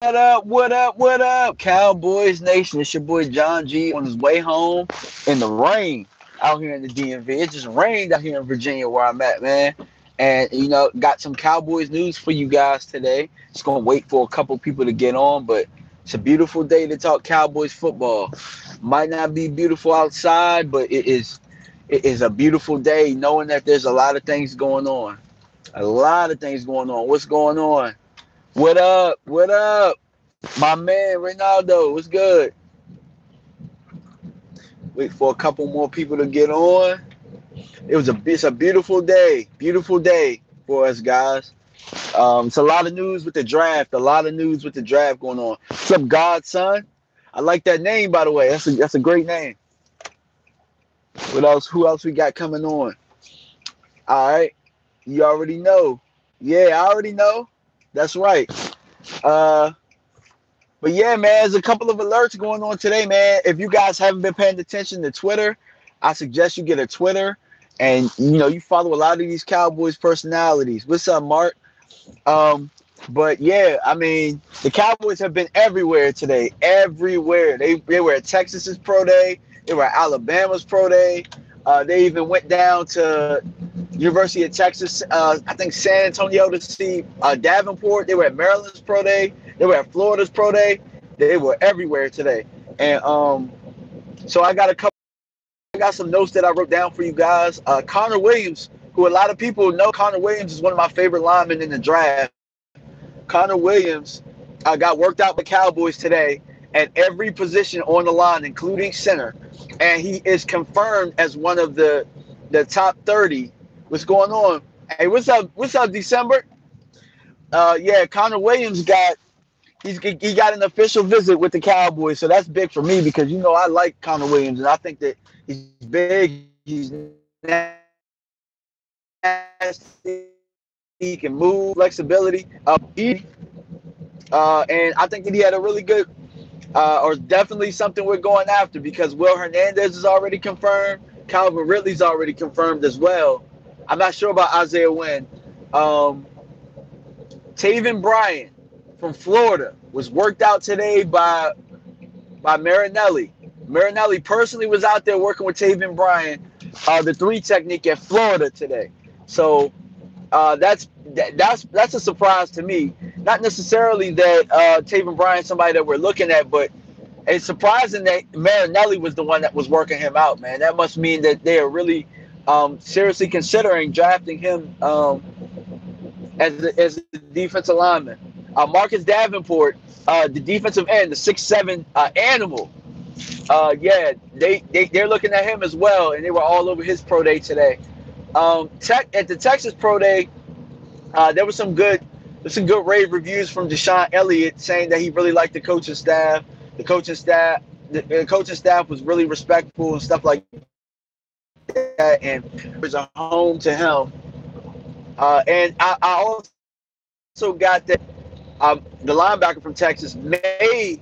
What up? What up? What up? Cowboys Nation. It's your boy John G on his way home in the rain out here in the DMV. It just rained out here in Virginia where I'm at, man. And got some Cowboys news for you guys today. Just gonna wait for a couple people to get on, but it's a beautiful day to talk Cowboys football. Might not be beautiful outside, but it is a beautiful day knowing that there's a lot of things going on. A lot of things going on. What's going on? What up? What up? My man Ronaldo, what's good? Wait for a couple more people to get on. It's a beautiful day for us guys. It's a lot of news with the draft, going on. What's up, Godson? I like that name, by the way. That's a great name. What else? Who else we got coming on? All right, you already know. Yeah, I already know. That's right. Uh, But yeah, man, there's a couple of alerts going on today, man. If you guys haven't been paying attention to Twitter, I suggest you get a Twitter and you follow a lot of these Cowboys personalities. What's up, Mark? Um, but yeah, I mean, the Cowboys have been everywhere today. Everywhere. They were at Texas's pro day. They were at Alabama's pro day. They even went down to University of Texas, I think San Antonio to see Davenport. They were at Maryland's pro day. They were at Florida's pro day. They were everywhere today. And so I got some notes that I wrote down for you guys. Connor Williams, who a lot of people know, Connor Williams is one of my favorite linemen in the draft. Connor Williams got worked out with Cowboys today at every position on the line, including center. And he is confirmed as one of the top 30. What's going on? Hey, what's up? What's up, December? Yeah, Connor Williams he got an official visit with the Cowboys, so that's big for me because I like Connor Williams and I think that he's big, he's nasty, he can move, flexibility, and I think that he had a really good or definitely something we're going after because Will Hernandez is already confirmed, Calvin Ridley's already confirmed as well. I'm not sure about Isaiah Wynn. Taven Bryan from Florida was worked out today by Marinelli. Marinelli personally was out there working with Taven Bryan, the three technique at Florida today. So that's a surprise to me. Not necessarily that Taven Bryan is somebody that we're looking at, but it's surprising that Marinelli was the one that was working him out, man. That must mean that they are really seriously considering drafting him as a defensive lineman. Marcus Davenport, the defensive end, the 6'7" animal. Yeah, they're looking at him as well, and they were all over his pro day today. At the Texas pro day, there was some good rave reviews from Deshaun Elliott saying that he really liked the coaching staff. The coaching staff was really respectful and stuff like that, and it was a home to him. And I also got that the linebacker from Texas may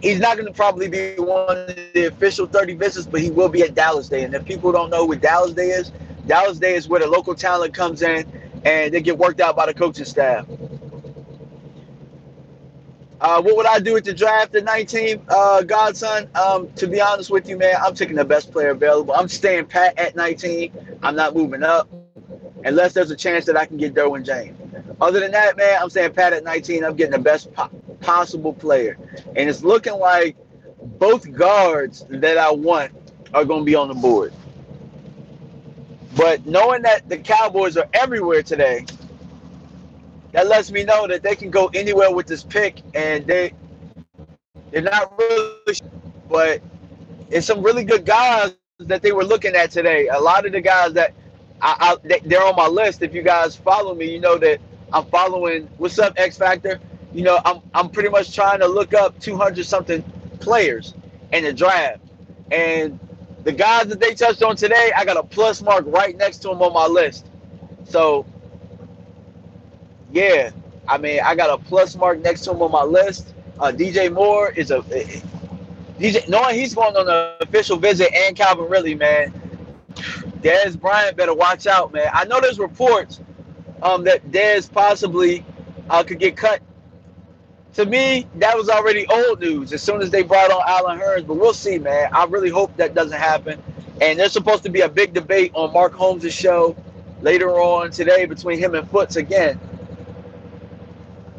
he's not going to probably be one of the official 30 visits, but he will be at Dallas Day. And if people don't know what Dallas Day is where the local talent comes in and they get worked out by the coaching staff. What would I do at the draft at 19, Godson? To be honest with you, man, I'm taking the best player available. I'm staying pat at 19. I'm not moving up unless there's a chance that I can get Derwin James. Other than that, man, I'm staying pat at 19. I'm getting the best possible player. And it's looking like both guards that I want are going to be on the board. But knowing that the Cowboys are everywhere today, that lets me know that they can go anywhere with this pick, and they're not really sure. But it's some really good guys that they were looking at today. A lot of the guys that they're on my list. If you guys follow me, you know that I'm following. What's up, X Factor? I'm pretty much trying to look up 200 something players in the draft, and the guys that they touched on today, I got a plus mark right next to them on my list. So yeah, I mean, I got a plus mark next to him on my list. DJ Moore is DJ. Knowing he's going on an official visit, and Calvin Ridley, man. Dez Bryant better watch out, man. I know there's reports that Dez possibly could get cut To me, that was already old news as soon as they brought on Allen Hurns. But we'll see, man. I really hope that doesn't happen. And there's supposed to be a big debate on Mark Holmes' show later on today between him and Foots again.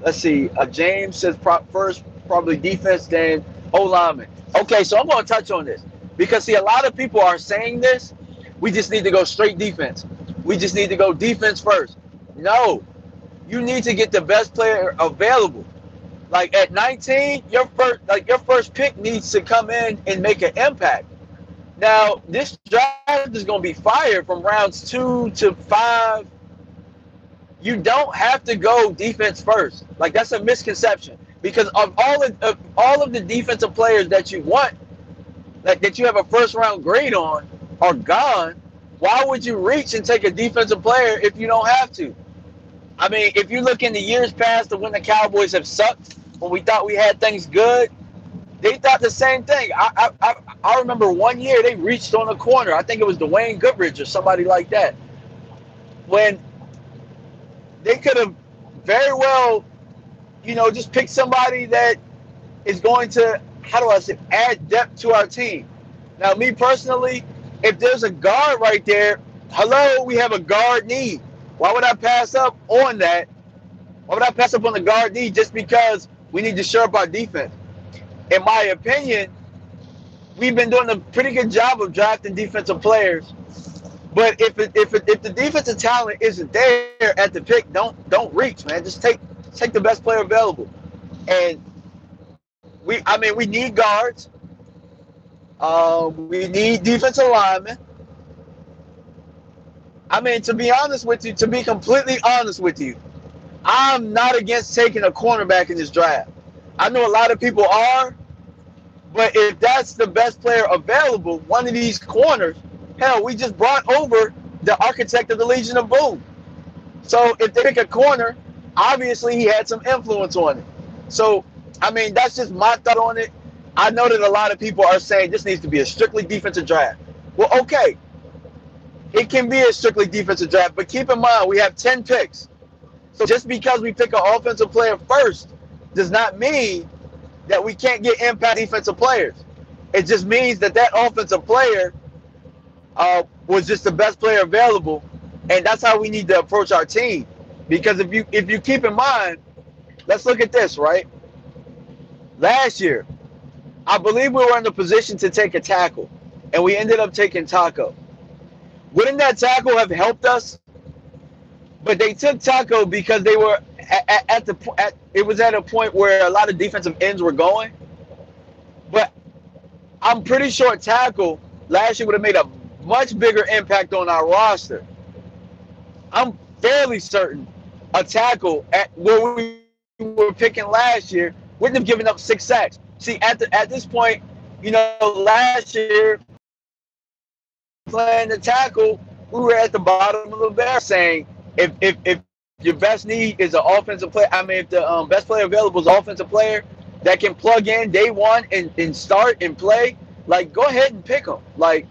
Let's see. James says first probably defense, then O-lineman. Okay, so I'm going to touch on this because, see, a lot of people are saying this. We just need to go straight defense. We just need to go defense first. No, you need to get the best player available. Like at 19, your first pick needs to come in and make an impact. Now, this draft is going to be fire from rounds 2 to 5. You don't have to go defense first. Like, that's a misconception because of all of the defensive players that you want, that you have a first round grade on, are gone. Why would you reach and take a defensive player if you don't have to? I mean, if you look in the years past of when the Cowboys have sucked, when we thought we had things good, they thought the same thing. I remember one year they reached on a corner. I think it was Dwayne Goodrich or somebody like that. When they could have very well, just picked somebody that is going to, add depth to our team. Now, me personally, if there's a guard right there, hello, we have a guard need. Why would I pass up on that? Why would I pass up on the guard need just because we need to shore up our defense? In my opinion, we've been doing a pretty good job of drafting defensive players. But if the defensive talent isn't there at the pick, don't reach, man. Just take the best player available. And we need guards. We need defensive linemen. I mean, to be completely honest with you, I'm not against taking a cornerback in this draft. I know a lot of people are, but if that's the best player available, one of these corners, hell, we just brought over the architect of the Legion of Boom. So if they pick a corner, obviously he had some influence on it. So, I mean, that's just my thought on it. I know that a lot of people are saying this needs to be a strictly defensive draft. Well, okay. It can be a strictly defensive draft, but keep in mind, we have 10 picks. So just because we pick an offensive player first does not mean that we can't get impact defensive players. It just means that offensive player was just the best player available, and that's how we need to approach our team. Because if you keep in mind, let's look at this, right? Last year, I believe we were in the position to take a tackle, and we ended up taking Taco. Wouldn't that tackle have helped us? But they took Taco because they were it was at a point where a lot of defensive ends were going. But I'm pretty sure tackle last year would have made a much bigger impact on our roster. I'm fairly certain a tackle at where we were picking last year wouldn't have given up 6 sacks. See, at this point, last year playing the tackle, we were at the bottom of the barrel saying if your best need is an offensive player, if the best player available is an offensive player that can plug in day one and start and play, like, go ahead and pick them. Like,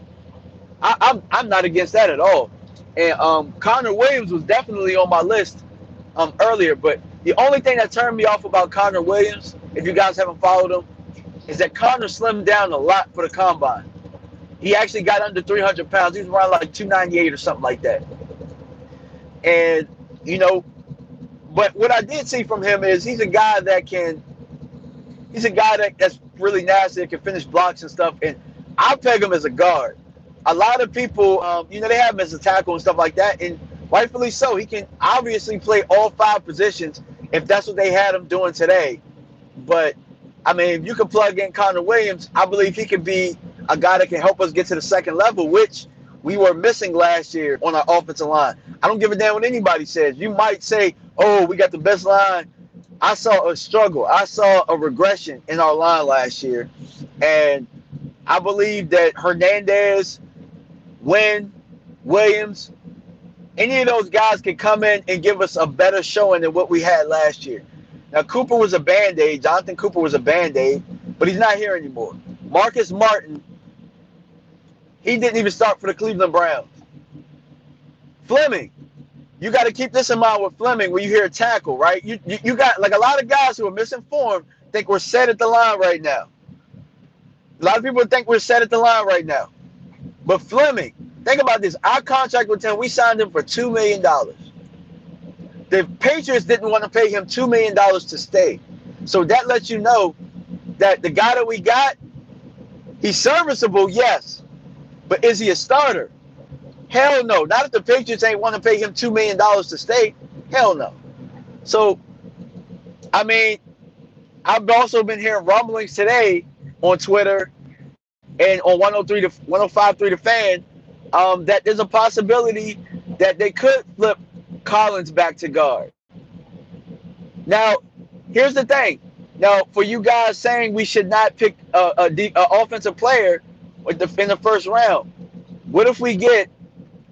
I'm not against that at all. And Connor Williams was definitely on my list earlier, but the only thing that turned me off about Connor Williams, if you guys haven't followed him, is that Connor slimmed down a lot for the combine. He actually got under 300 pounds. He was around like 298 or something like that. And, but what I did see from him is he's a guy that's really nasty, that can finish blocks and stuff. And I peg him as a guard. A lot of people, they have him as a tackle and stuff like that. And rightfully so. He can obviously play all 5 positions if that's what they had him doing today. But, if you can plug in Connor Williams, I believe he could be a guy that can help us get to the second level, which we were missing last year on our offensive line. I don't give a damn what anybody says. You might say, oh, we got the best line. I saw a struggle. I saw a regression in our line last year. And I believe that Hernandez, Wynn, Williams, any of those guys can come in and give us a better showing than what we had last year. Now, Cooper was a Band-Aid. Jonathan Cooper was a Band-Aid, but he's not here anymore. Marcus Martin, he didn't even start for the Cleveland Browns. Fleming, You got to keep this in mind with Fleming when you hear a tackle, right? You got like a lot of guys who are misinformed think we're set at the line right now. A lot of people think we're set at the line right now. But Fleming, think about this. Our contract with him, we signed him for $2 million. The Patriots didn't want to pay him $2 million to stay. So that lets you know that the guy that we got, he's serviceable, yes. But is he a starter? Hell no. Not if the Patriots ain't want to pay him $2 million to stay. Hell no. So, I mean, I've also been hearing rumblings today on Twitter and on 105.3 The Fan that there's a possibility that they could flip Collins back to guard. Now, here's the thing. Now, for you guys saying we should not pick an offensive player in the first round, what if we get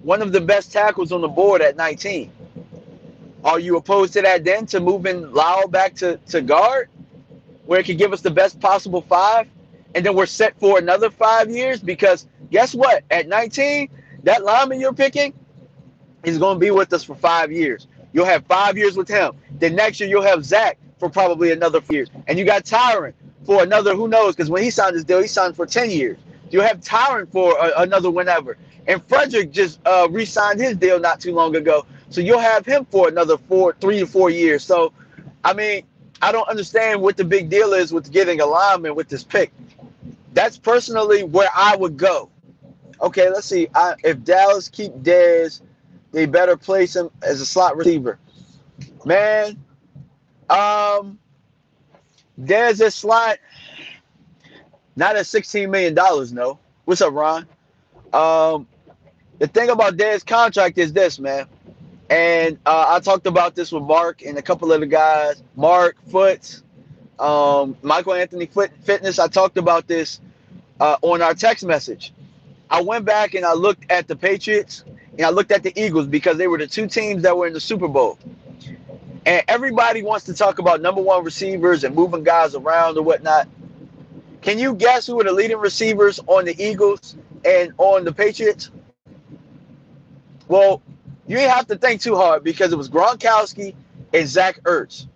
one of the best tackles on the board at 19? Are you opposed to that then, to moving Lyle back to guard, where it could give us the best possible 5, and then we're set for another 5 years? Because guess what? At 19, that lineman you're picking is going to be with us for 5 years. You'll have 5 years with him. Then next year you'll have Zach for probably another 4 years. And you got Tyron for another, who knows, because when he signed his deal, he signed for 10 years. You'll have Tyron for another whenever. And Frederick just re-signed his deal not too long ago. So you'll have him for another 3 to 4 years. So, I mean, I don't understand what the big deal is with getting a lineman with this pick. That's personally where I would go. Okay, let's see. If Dallas keep Dez, they better place him as a slot receiver. Man, Dez is slot, not at $16 million, no. What's up, Ron? The thing about Dez's contract is this, man. And I talked about this with Mark and a couple of the guys. Mark, Foots, Michael Anthony Fitness. I talked about this on our text message. I went back and I looked at the Patriots and I looked at the Eagles because they were the two teams that were in the Super Bowl. And everybody wants to talk about number one receivers and moving guys around or whatnot. Can you guess who were the leading receivers on the Eagles and on the Patriots? Well, you ain't have to think too hard because it was Gronkowski and Zach Ertz.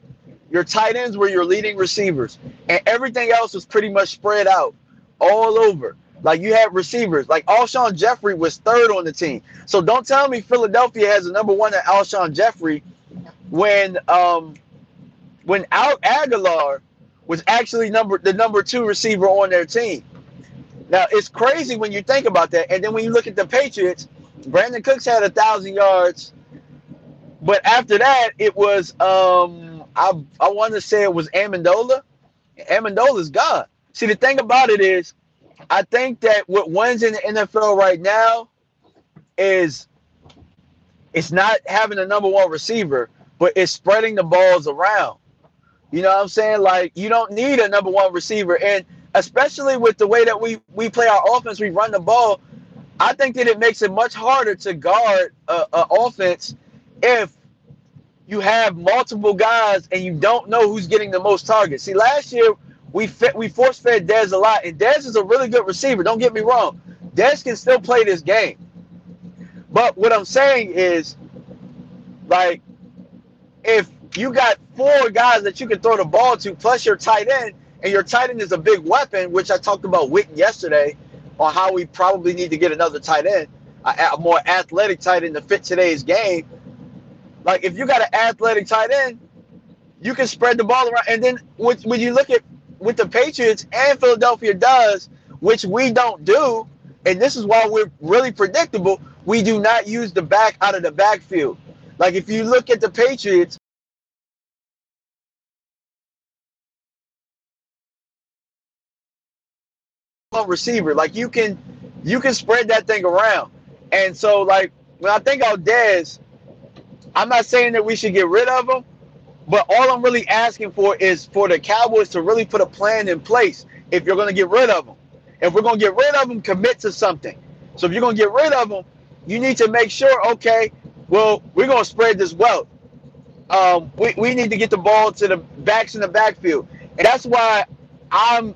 Your tight ends were your leading receivers. And everything else was pretty much spread out all over. Like, you had receivers. Like, Alshon Jeffrey was third on the team. So don't tell me Philadelphia has a number one at Alshon Jeffrey when Aguilar was actually the number two receiver on their team. Now, it's crazy when you think about that. And then when you look at the Patriots, Brandon Cooks had 1,000 yards. But after that, it was, I want to say it was Amendola. Amendola's gone. See, the thing about it is, I think that what wins in the NFL right now is it's not having a number one receiver, but it's spreading the balls around. You know what I'm saying? Like, you don't need a number one receiver. And especially with the way that we play our offense, we run the ball, I think that it makes it much harder to guard an offense if you have multiple guys and you don't know who's getting the most targets. See, last year we force-fed Dez a lot, and Dez is a really good receiver. Don't get me wrong. Dez can still play this game. But what I'm saying is, like, if you got 4 guys that you can throw the ball to, plus your tight end, and your tight end is a big weapon, which I talked about Witten yesterday on how we probably need to get another tight end, a more athletic tight end to fit today's game. Like, if you got an athletic tight end, you can spread the ball around. And then when you look at what the Patriots and Philadelphia does, which we don't do, and this is why we're really predictable, we do not use the back out of the backfield. Like, if you look at the Patriots, receiver, like, you can spread that thing around. And so, like, when I think about Dez, I'm not saying that we should get rid of him, but all I'm really asking for is for the Cowboys to really put a plan in place if you're going to get rid of him. If we're going to get rid of him, commit to something. So if you're going to get rid of him, you need to make sure, okay, well, we're going to spread this wealth. We need to get the ball to the backs in the backfield. And that's why I'm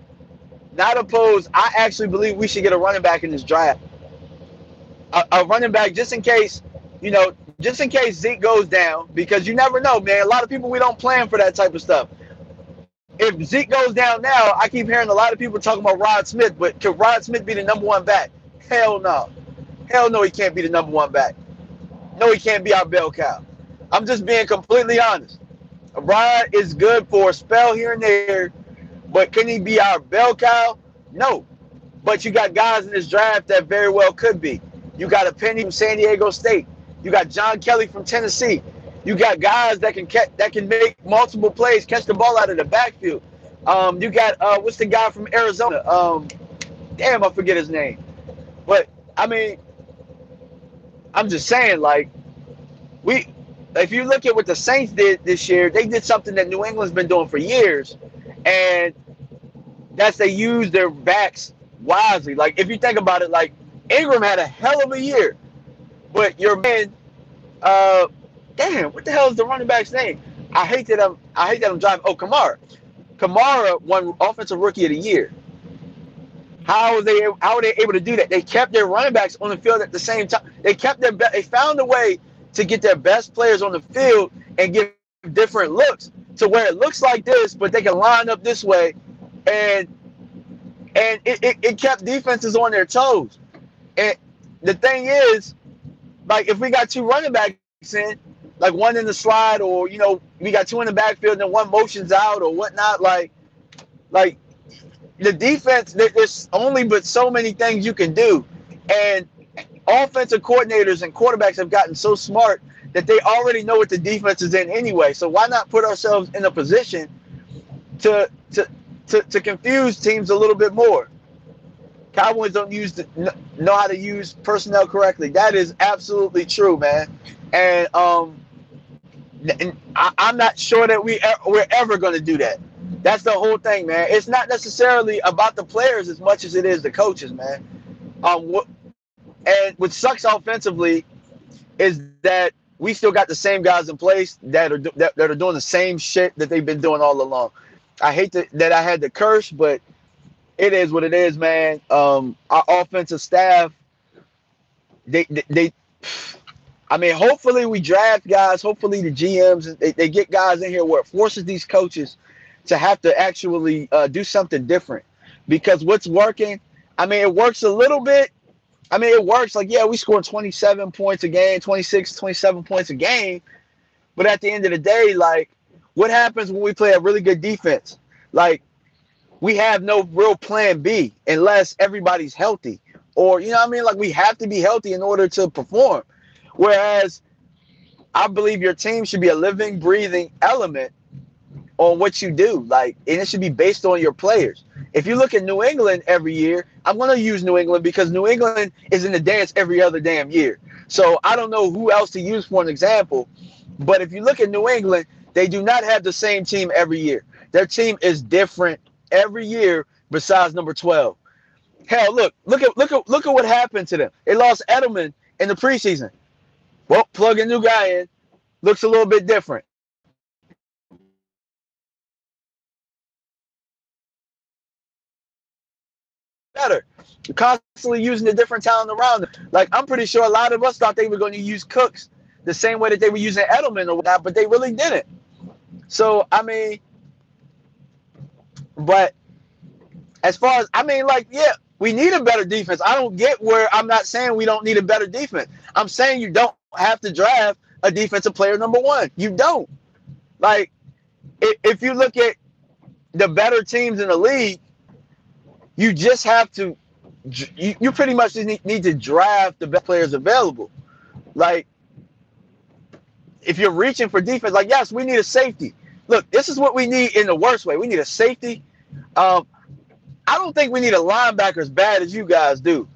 not opposed. I actually believe we should get a running back in this draft. A running back just in case, you know, just in case Zeke goes down, because you never know, man. A lot of people, we don't plan for that type of stuff. If Zeke goes down now, I keep hearing a lot of people talking about Rod Smith, but could Rod Smith be the #1 back? Hell no. Hell no, he can't be the #1 back. No, he can't be our bell cow. I'm just being completely honest. Rod is good for a spell here and there, but can he be our bell cow? No. But you got guys in this draft that very well could be. You got a Penny from San Diego State. You got John Kelly from Tennessee. You got guys that can make multiple plays, catch the ball out of the backfield. You got what's the guy from Arizona? Damn, I forget his name. But I mean, I'm just saying, like, if you look at what the Saints did this year, they did something that New England's been doing for years, and that's they used their backs wisely. Like, if you think about it, like, Ingram had a hell of a year, but your man, damn, what the hell is the running back's name? I hate that I'm driving. Oh, Kamara. Kamara won Offensive Rookie of the Year. How are they able to do that? They kept their running backs on the field at the same time. They found a way to get their best players on the field and give different looks to where it looks like this, but they can line up this way, and it kept defenses on their toes. And the thing is, like, if we got two running backs in, like one in the slide, or, you know, we got two in the backfield and one motions out or whatnot, like the defense, there's only but so many things you can do. And offensive coordinators and quarterbacks have gotten so smart that they already know what the defense is in anyway. So why not put ourselves in a position to confuse teams a little bit more? Cowboys don't know how to use personnel correctly. That is absolutely true, man. And I'm not sure that we're ever going to do that. That's the whole thing, man. It's not necessarily about the players as much as it is the coaches, man. And what sucks offensively is that we still got the same guys in place that are doing the same shit that they've been doing all along. I hate that I had to curse, but it is what it is, man. Our offensive staff, I mean, hopefully we draft guys. Hopefully the GMs, they get guys in here where it forces these coaches to have to actually do something different. Because what's working, I mean, it works a little bit. I mean, it works. Like, yeah, we score 27 points a game, 26, 27 points a game. But at the end of the day, like, what happens when we play a really good defense? Like, we have no real plan B unless everybody's healthy. Or, you know what I mean? Like, we have to be healthy in order to perform. Whereas I believe your team should be a living, breathing element on what you do. Like, and it should be based on your players. If you look at New England every year, I'm going to use New England because New England is in the dance every other damn year. So I don't know who else to use for an example. But if you look at New England, they do not have the same team every year. Their team is different every year besides number 12. Hell, look at what happened to them. They lost Edelman in the preseason. Well, plug a new guy in. Looks a little bit different. Better. You're constantly using the different talent around them. Like, I'm pretty sure a lot of us thought they were going to use Cooks the same way that they were using Edelman or whatnot, but they really didn't. So, I mean, but as far as, I mean, like, yeah, we need a better defense. I don't get where I'm not saying we don't need a better defense. I'm saying you don't have to draft a defensive player #1. You don't. Like, if you look at the better teams in the league, you just have to, you pretty much just need to draft the best players available. Like, if you're reaching for defense, like, yes, we need a safety. Look, this is what we need in the worst way. We need a safety. I don't think we need a linebacker as bad as you guys do.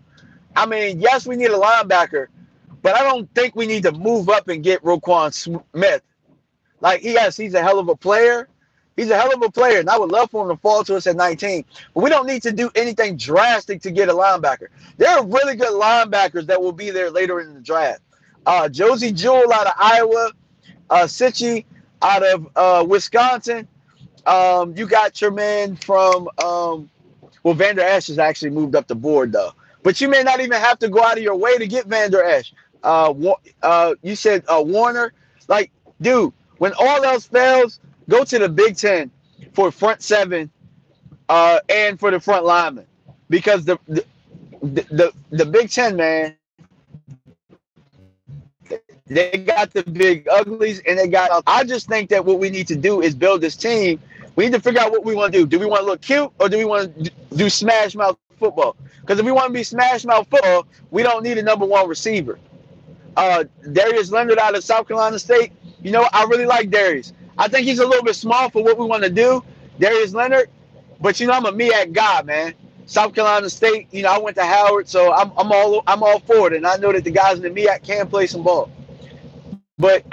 I mean, yes, we need a linebacker, but I don't think we need to move up and get Roquan Smith. Like, he's a hell of a player. He's a hell of a player, and I would love for him to fall to us at 19. But we don't need to do anything drastic to get a linebacker. There are really good linebackers that will be there later in the draft. Josie Jewell out of Iowa, Sitchy out of Wisconsin. You got your man from Vander Esch has actually moved up the board, though. But you may not even have to go out of your way to get Vander Esch. You said Warner. Like, dude, when all else fails, go to the Big Ten for front seven and for the front linemen, because the Big Ten, man, they got the big uglies and they got. I just think that what we need to do is build this team. We need to figure out what we want to do. Do we want to look cute or do we want to do smash mouth football? Because if we want to be smash mouth football, we don't need a number one receiver. Darius Leonard out of South Carolina State. You know, I really like Darius. I think he's a little bit small for what we want to do, Darius Leonard. But you know, I'm a MEAC guy, man. South Carolina State. You know, I went to Howard, so I'm all for it, and I know that the guys in the MEAC can play some ball. But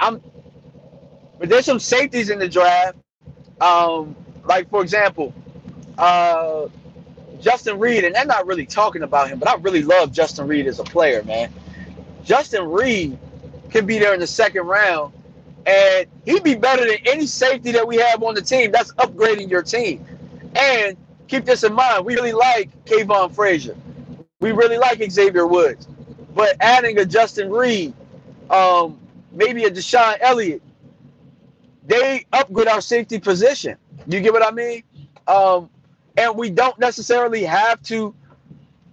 there's some safeties in the draft. Like for example, uh, Justin Reed, and they're not really talking about him, but I really love Justin Reed as a player, man. Justin Reed can be there in the second round, and he'd be better than any safety that we have on the team. That's upgrading your team. And keep this in mind, we really like Kayvon Frazier. We really like Xavier Woods. But adding a Justin Reed, maybe a Deshaun Elliott, they upgrade our safety position. You get what I mean? And we don't necessarily have to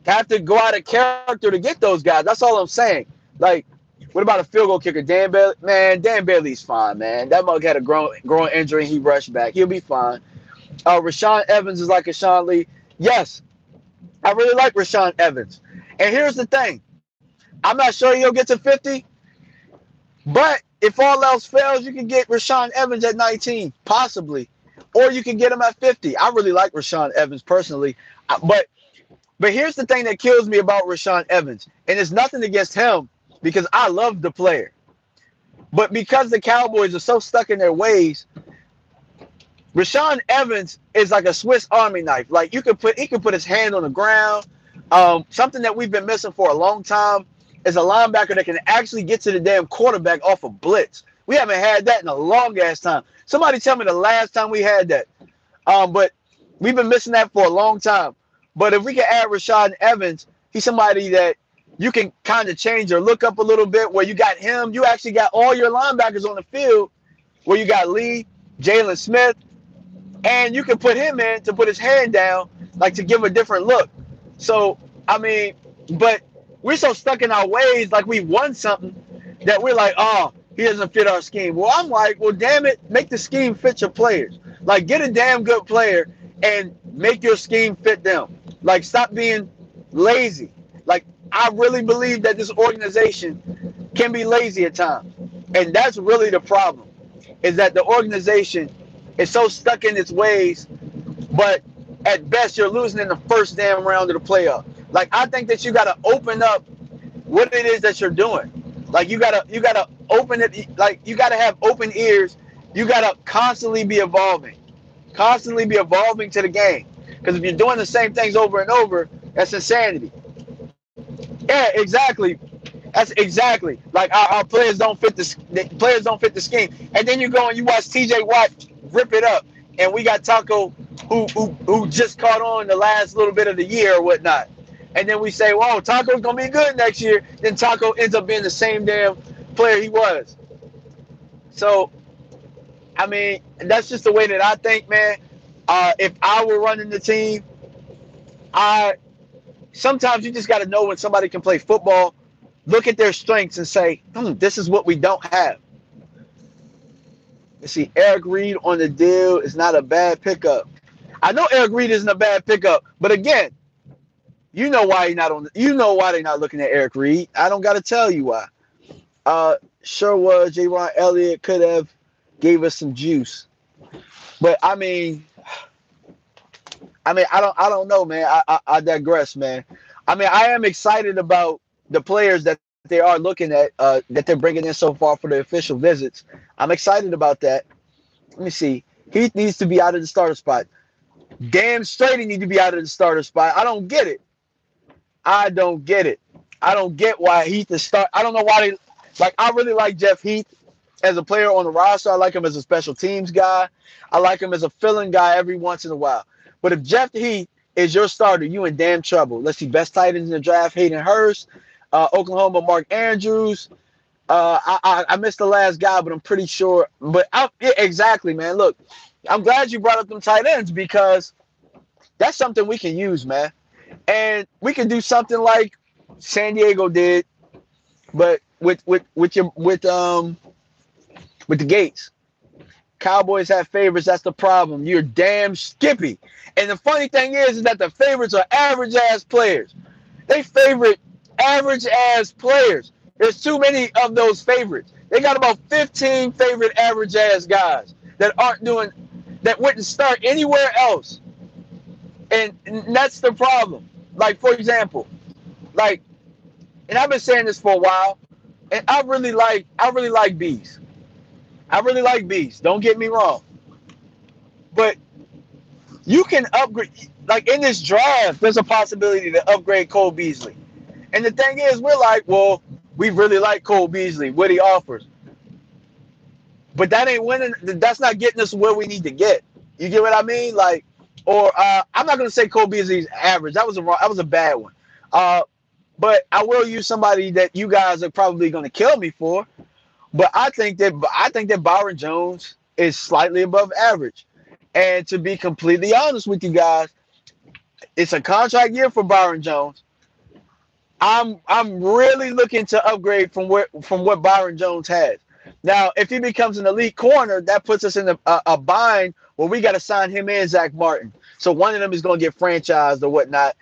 go out of character to get those guys. That's all I'm saying. Like, what about a field goal kicker? Dan Bailey? Man, Dan Bailey's fine, man. That mug had a groin injury. He rushed back. He'll be fine. Rashawn Evans is like a Sean Lee. Yes, I really like Rashawn Evans. And here's the thing. I'm not sure he'll get to 50, but if all else fails, you can get Rashawn Evans at 19, possibly. Or you can get him at 50. I really like Rashawn Evans personally. But here's the thing that kills me about Rashawn Evans. And it's nothing against him because I love the player. But because the Cowboys are so stuck in their ways, Rashawn Evans is like a Swiss Army knife. Like he can put his hand on the ground. Something that we've been missing for a long time is a linebacker that can actually get to the damn quarterback off of blitz. We haven't had that in a long ass time. Somebody tell me the last time we had that. But we've been missing that for a long time. But if we can add Rashawn Evans, he's somebody that you can kind of change or look up a little bit where you got him. You actually got all your linebackers on the field where you got Lee, Jalen Smith, and you can put him in to put his hand down, like to give a different look. So, I mean, but we're so stuck in our ways, like we won something, that we're like, oh, he doesn't fit our scheme. Well, I'm like, well, damn it, make the scheme fit your players. Like, get a damn good player and make your scheme fit them. Like, stop being lazy. Like, I really believe that this organization can be lazy at times. And that's really the problem, is that the organization is so stuck in its ways, but at best, you're losing in the first damn round of the playoff. Like, I think that you got to open up what it is that you're doing. Like, you gotta open it. Like, you gotta have open ears. You gotta constantly be evolving to the game. Because if you're doing the same things over and over, that's insanity. Yeah, exactly. That's exactly like our players don't fit the scheme. And then you go and you watch T.J. Watt rip it up, and we got Taco who just caught on the last little bit of the year or whatnot. And then we say, whoa, Taco's going to be good next year. Then Taco ends up being the same damn player he was. So, I mean, that's just the way that I think, man. If I were running the team, sometimes you just got to know when somebody can play football, look at their strengths and say, this is what we don't have. Let's see, Eric Reed on the deal is not a bad pickup. I know Eric Reed isn't a bad pickup, but again, you know why he's not on. You know why they're not looking at Eric Reed. I don't got to tell you why. Sure was J-Ron Elliott could have gave us some juice, but I mean, I don't know, man. I digress, man. I mean, I am excited about the players that they are looking at, that they're bringing in so far for the official visits. I'm excited about that. Let me see. Heath needs to be out of the starter spot. Damn straight he needs to be out of the starter spot. I don't get it. I don't get why Heath is start. I don't know why they like. I really like Jeff Heath as a player on the roster. I like him as a special teams guy. I like him as a filling guy every once in a while. But if Jeff Heath is your starter, you in damn trouble. Let's see, best tight ends in the draft: Hayden Hurst, Oklahoma, Mark Andrews. I missed the last guy, but I'm pretty sure. But yeah, exactly, man. Look, I'm glad you brought up them tight ends because that's something we can use, man. And we can do something like San Diego did, but with the Gates. Cowboys have favorites. That's the problem. You're damn skippy. And the funny thing is that the favorites are average ass players. They favorite average ass players. There's too many of those favorites. They got about 15 favorite average ass guys that wouldn't start anywhere else. And that's the problem. Like, for example, and I've been saying this for a while, and I really like Bees. I really like Bees. Don't get me wrong. But you can upgrade, like in this draft, there's a possibility to upgrade Cole Beasley. And the thing is, we're like, well, we really like Cole Beasley, what he offers. But that ain't winning. That's not getting us where we need to get. You get what I mean? Like, or I'm not gonna say Cole Beasley's average. That was a bad one. But I will use somebody that you guys are probably gonna kill me for. But I think that Byron Jones is slightly above average. And to be completely honest with you guys, it's a contract year for Byron Jones. I'm really looking to upgrade from what Byron Jones has. Now, if he becomes an elite corner, that puts us in a bind where we got to sign him and Zach Martin. So one of them is going to get franchised or whatnot.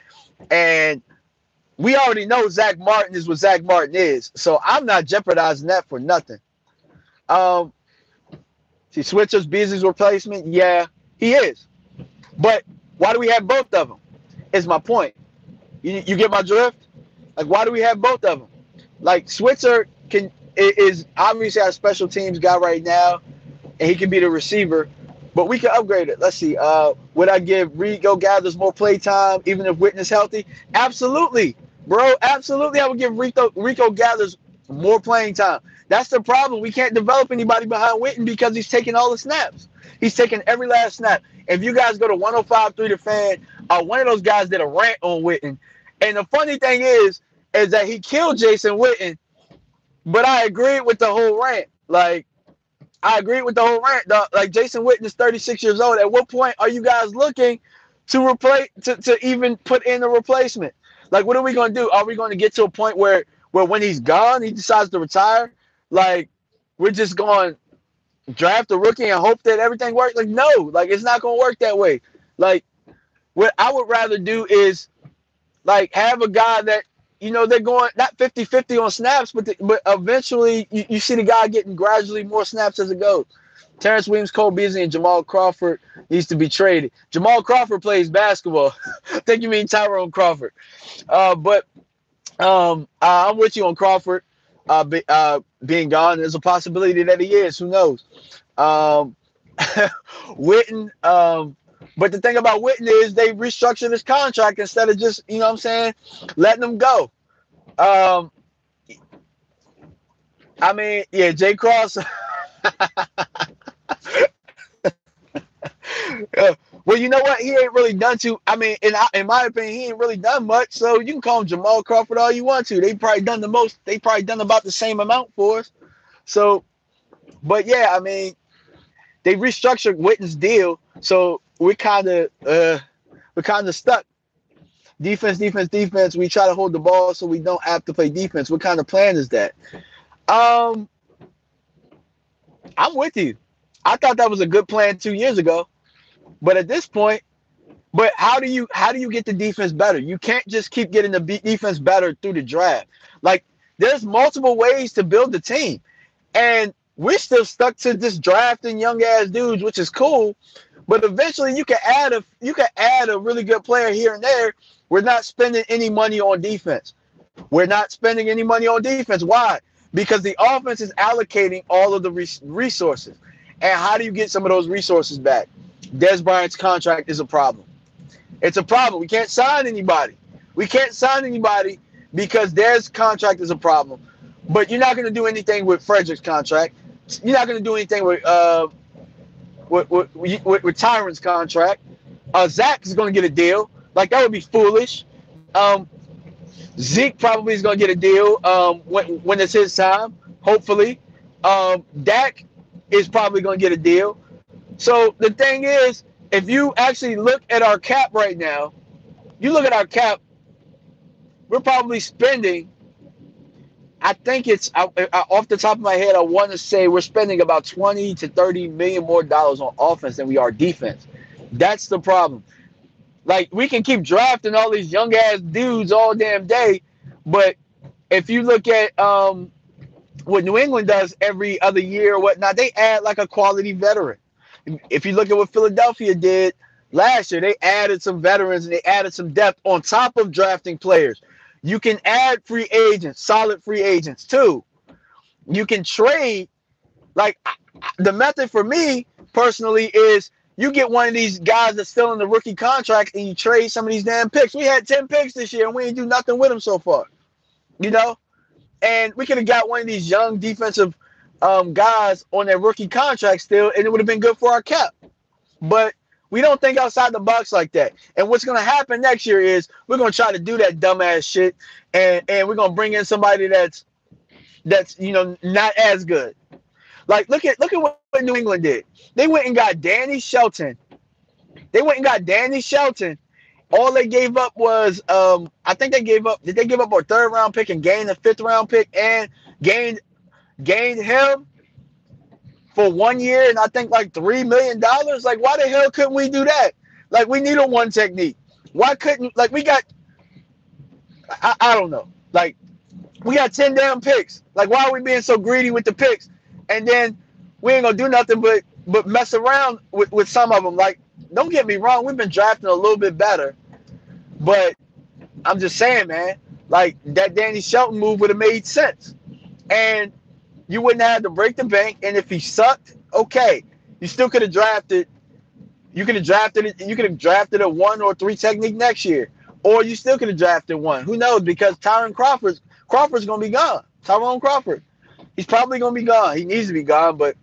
And we already know Zach Martin is what Zach Martin is. So I'm not jeopardizing that for nothing. See, Switzer's Beasley's replacement? Yeah, he is. But why do we have both of them? Is my point. You get my drift? Like, why do we have both of them? Like, Switzer is obviously our special teams guy right now, and he can be the receiver. But we can upgrade it. Let's see. Would I give Rico Gathers more play time, even if Witten's healthy? Absolutely, bro. Absolutely, I would give Rico Gathers more playing time. That's the problem. We can't develop anybody behind Witten because he's taking all the snaps. He's taking every last snap. If you guys go to 105.3 The Fan, one of those guys did a rant on Witten. And the funny thing is that he killed Jason Witten, but I agreed with the whole rant. Like, I agree with the whole rant. Like, Jason Witten is 36 years old. At what point are you guys looking to replace to even put in a replacement? Like, what are we going to do? Are we going to get to a point where when he's gone, he decides to retire? Like, we're just going to draft a rookie and hope that everything works? Like, no. Like, it's not going to work that way. Like, what I would rather do is, like, have a guy that, you know, they're going not 50-50 on snaps, but eventually you see the guy getting gradually more snaps as it goes. Terrence Williams, Cole Beasley, and Jamal Crawford needs to be traded. Jamal Crawford plays basketball. I think you mean Tyrone Crawford. But I'm with you on Crawford being gone. There's a possibility that he is. Who knows? Witten. But the thing about Witten is they restructured his contract instead of just, you know what I'm saying, letting him go. I mean, yeah, Jay Cross. Well, you know what? He ain't really done too. I mean, in my opinion, he ain't really done much. So you can call him Jamal Crawford all you want to. They probably done the most. They probably done about the same amount for us. So, but yeah, I mean, they restructured Witten's deal, so we're kind of stuck. Defense. We try to hold the ball so we don't have to play defense. What kind of plan is that? I'm with you. I thought that was a good plan 2 years ago. But at this point, how do you get the defense better? You can't just keep getting the defense better through the draft. Like, there's multiple ways to build the team. And we're still stuck to this drafting young ass dudes, which is cool. But eventually you can add a really good player here and there. We're not spending any money on defense. Why? Because the offense is allocating all of the resources. And how do you get some of those resources back? Dez Bryant's contract is a problem. It's a problem. We can't sign anybody. Because Dez's contract is a problem. But you're not going to do anything with Frederick's contract. You're not going to do anything with Tyron's contract. Zach is going to get a deal. Like, that would be foolish. Zeke probably is going to get a deal when it's his time, hopefully. Dak is probably going to get a deal. So the thing is, if you actually look at our cap right now, you look at our cap, we're probably spending, I think it's off the top of my head, I want to say we're spending about 20 to 30 million more dollars on offense than we are defense. That's the problem. Like, we can keep drafting all these young ass dudes all damn day, but if you look at what New England does every other year or whatnot, they add like a quality veteran. If you look at what Philadelphia did last year, they added some veterans and they added some depth on top of drafting players. You can add free agents, solid free agents too. You can trade. Like, the method for me personally is you get one of these guys that's still in the rookie contract and you trade some of these damn picks. We had 10 picks this year and we ain't do nothing with them so far. You know? And we could have got one of these young defensive guys on their rookie contract still, and it would have been good for our cap. But we don't think outside the box like that. And what's going to happen next year is we're going to try to do that dumbass shit, and we're going to bring in somebody that's not as good. Like, look at what New England did. They went and got Danny Shelton. All they gave up was, I think they gave up. Did they give up our 3rd round pick and gain a 5th round pick and gained him for 1 year and I think like $3 million? Like, why the hell couldn't we do that? Like, we need a one technique. Why couldn't, like, we got, I don't know. Like, we got 10 damn picks. Like, why are we being so greedy with the picks? And then we ain't gonna do nothing but mess around with some of them. Like, don't get me wrong, we've been drafting a little bit better, but I'm just saying, man, like, that Danny Shelton move would have made sense. And you wouldn't have to break the bank. And if he sucked, okay, you still could have drafted. You could have drafted a 1 or 3 technique next year, or you still could have drafted one. Who knows? Because Crawford's gonna be gone. Tyrone Crawford, he's probably gonna be gone. He needs to be gone. But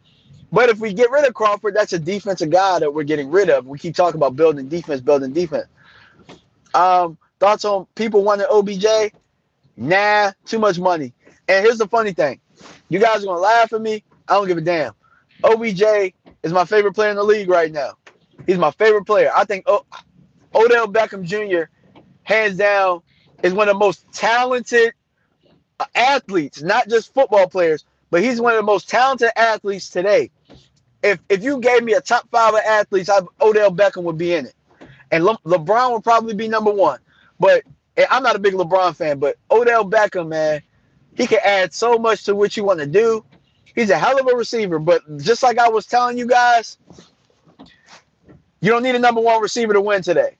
if we get rid of Crawford, that's a defensive guy that we're getting rid of. We keep talking about building defense. Thoughts on people wanting OBJ? Nah, too much money. And here's the funny thing. You guys are going to laugh at me. I don't give a damn. OBJ is my favorite player in the league right now. He's my favorite player. I think Odell Beckham Jr., hands down, is one of the most talented athletes, not just football players, but he's one of the most talented athletes today. If you gave me a top 5 of athletes, Odell Beckham would be in it. And LeBron would probably be number 1. But I'm not a big LeBron fan, but Odell Beckham, man, he can add so much to what you want to do. He's a hell of a receiver. But just like I was telling you guys, you don't need a number 1 receiver to win today.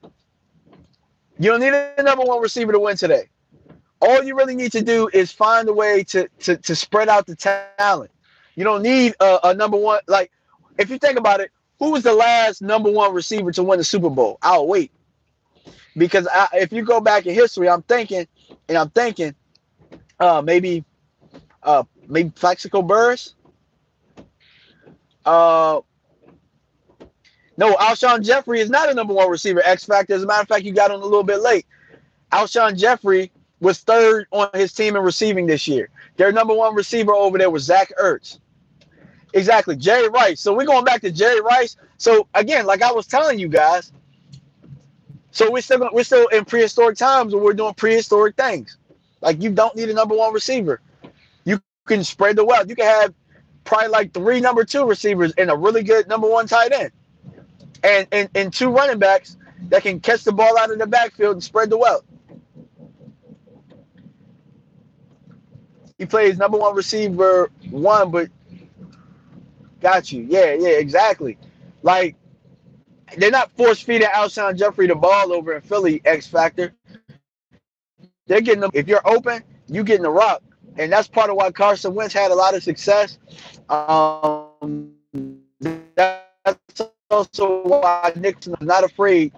All you really need to do is find a way to spread out the talent. You don't need a number 1. Like, if you think about it, who was the last number 1 receiver to win the Super Bowl? I'll wait. Because if you go back in history, I'm thinking, maybe Plaxico Burress. No, Alshon Jeffrey is not a number 1 receiver. X Factor. As a matter of fact, you got on a little bit late. Alshon Jeffrey was 3rd on his team in receiving this year. Their number 1 receiver over there was Zach Ertz. Exactly, Jerry Rice. So we're going back to Jerry Rice. So again, like I was telling you guys, so we're still in prehistoric times where we're doing prehistoric things. Like, you don't need a number 1 receiver. You can spread the wealth. You can have probably like 3 number 2 receivers and a really good number 1 tight end, and 2 running backs that can catch the ball out of the backfield and spread the wealth. He plays number 1 receiver 1, but got you. Yeah, exactly. Like, they're not force-feeding Alshon Jeffrey the ball over in Philly, X Factor. They're getting them. If you're open, you getting the rock. And that's part of why Carson Wentz had a lot of success. That's also why Nixon was not afraid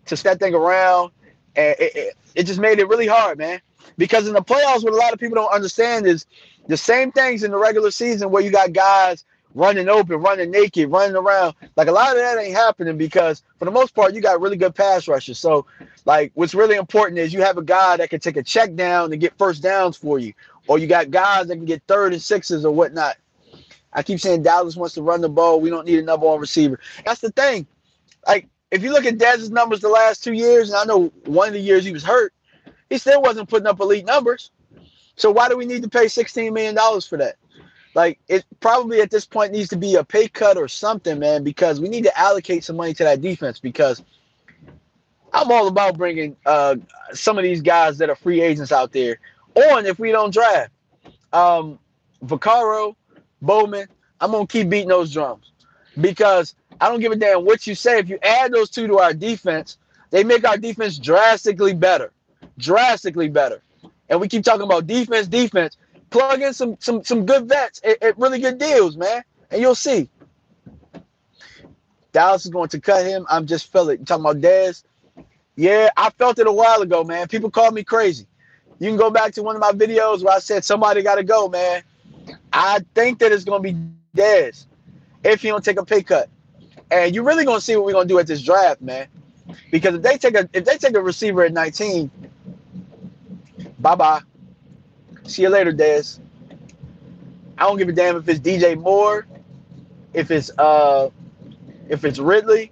to set that thing around. And it just made it really hard, man. Because in the playoffs, what a lot of people don't understand is the same things in the regular season where you got guys running open, running naked, running around. Like a lot of that ain't happening because for the most part, you got really good pass rushers. So like what's really important is you have a guy that can take a check down and get first downs for you. Or you got guys that can get 3rd and 6s or whatnot. I keep saying Dallas wants to run the ball. We don't need a number one receiver. That's the thing. Like, if you look at Dez's numbers the last 2 years, and I know one of the years he was hurt, he still wasn't putting up elite numbers. So why do we need to pay $16 million for that? Like, it probably at this point needs to be a pay cut or something, man, because we need to allocate some money to that defense because I'm all about bringing some of these guys that are free agents out there on if we don't draft. Vaccaro, Bowman, I'm going to keep beating those drums because I don't give a damn what you say. If you add those two to our defense, they make our defense drastically better. Drastically better. And we keep talking about defense. Plug in some good vets at really good deals, man. And you'll see. Dallas is going to cut him. I'm just feeling it. You talking about Dez? Yeah, I felt it a while ago, man. People called me crazy. You can go back to one of my videos where I said somebody got to go, man. I think that it's going to be Dez if he don't take a pay cut. And you're really going to see what we're going to do at this draft, man. Because if they take a receiver at 19, bye-bye. See you later, Dez. I don't give a damn if it's DJ Moore, if it's Ridley.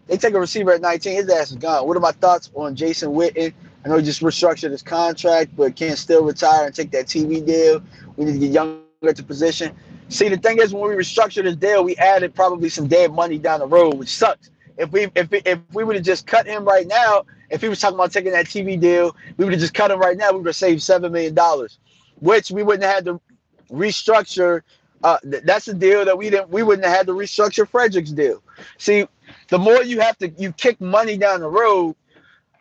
They take a receiver at 19, his ass is gone. What are my thoughts on Jason Witten? I know he just restructured his contract, but can still retire and take that TV deal. We need to get younger at the position. See, the thing is, when we restructured his deal, we added probably some dead money down the road, which sucks. If we would have just cut him right now, if he was talking about taking that TV deal, we would have just cut him right now. We would have saved $7 million, which we wouldn't have had to restructure. That's a deal that we wouldn't have had to restructure Frederick's deal. See, the more you kick money down the road,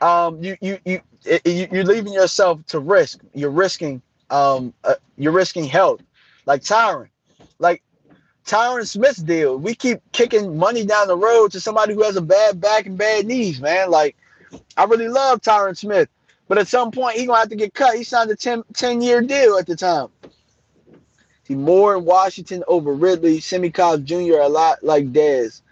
you're leaving yourself to risk. You're risking health, like Tyron. Like Tyron Smith's deal. We keep kicking money down the road to somebody who has a bad back and bad knees, man. Like, I really love Tyron Smith, but at some point he's gonna have to get cut. He signed a 10-year deal at the time. See, Moore in Washington over Ridley, Simikov Jr. a lot like Dez.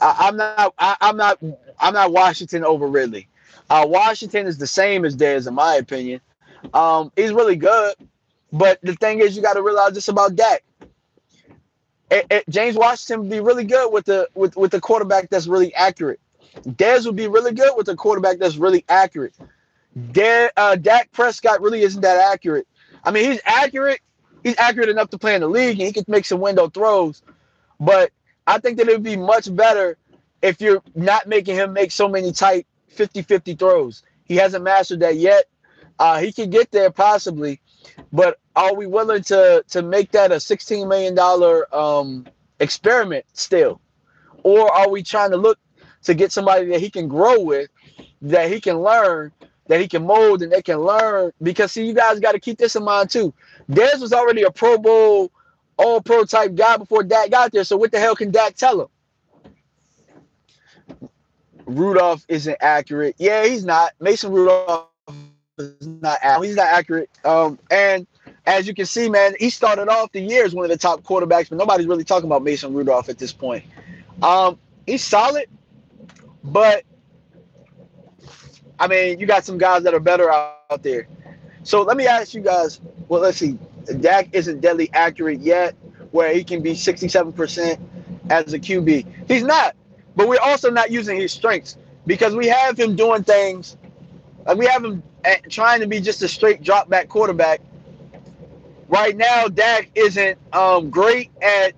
I'm not Washington over Ridley. Washington is the same as Dez in my opinion. He's really good, but the thing is, you got to realize this about Dak. James Washington would be really good with the quarterback that's really accurate. Dez would be really good with a quarterback that's really accurate. Dak Prescott really isn't that accurate. I mean, he's accurate. He's accurate enough to play in the league, and he can make some window throws. But I think that it would be much better if you're not making him make so many tight 50-50 throws. He hasn't mastered that yet. He can get there possibly, but are we willing to make that a $16 million experiment still? Or are we trying to look to get somebody that he can grow with, that he can learn, that he can mold, and they can learn? Because, see, you guys got to keep this in mind, too. Dez was already a Pro Bowl, all-pro type guy before Dak got there, so what the hell can Dak tell him? Rudolph isn't accurate. Yeah, he's not. Mason Rudolph is not accurate. He's not accurate. And as you can see, man, he started off the year as one of the top quarterbacks, but nobody's really talking about Mason Rudolph at this point. He's solid, but, I mean, you got some guys that are better out there. So let me ask you guys, well, let's see. Dak isn't deadly accurate yet, where he can be 67% as a QB. He's not. But we're also not using his strengths because we have him doing things. Like we have him trying to be just a straight drop back quarterback. Right now, Dak isn't great at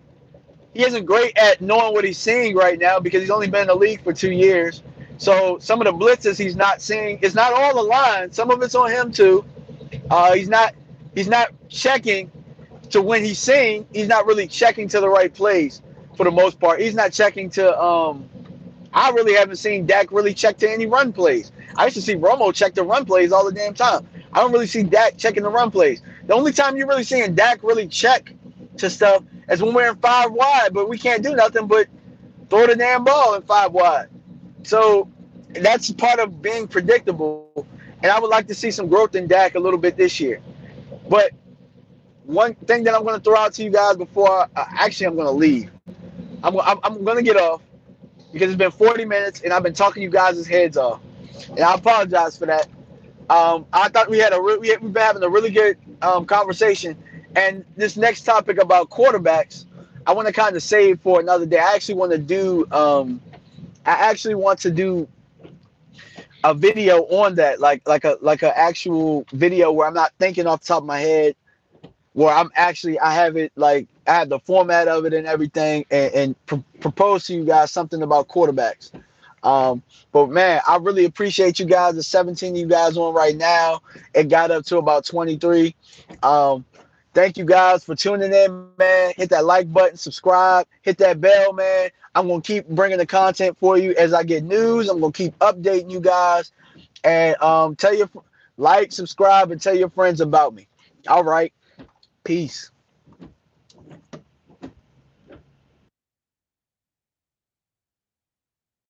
knowing what he's seeing right now because he's only been in the league for 2 years. So some of the blitzes he's not seeing. It's not all the lines. Some of it's on him too. He's not checking to when he's seeing. He's not really checking to the right plays. For the most part, he's not checking to. I really haven't seen Dak really check to any run plays. I used to see Romo check the run plays all the damn time. I don't really see Dak checking the run plays. The only time you're really seeing Dak really check to stuff is when we're in 5 wide, but we can't do nothing but throw the damn ball in 5 wide. So that's part of being predictable. And I would like to see some growth in Dak a little bit this year. But one thing that I'm going to throw out to you guys before actually I'm going to leave. I'm going to get off because it's been 40 minutes and I've been talking you guys' heads off, and I apologize for that. I thought we've been having a really good conversation, and this next topic about quarterbacks, I want to kind of save for another day. I actually want to do a video on that, like a actual video where I'm not thinking off the top of my head, where I have it, like I have the format of it and everything, and propose to you guys something about quarterbacks. But man, I really appreciate you guys. The 17 you guys on right now, it got up to about 23. Thank you guys for tuning in, man. Hit that like button, subscribe, hit that bell, man. I'm gonna keep bringing the content for you as I get news. I'm gonna keep updating you guys, and subscribe, and tell your friends about me. All right, peace.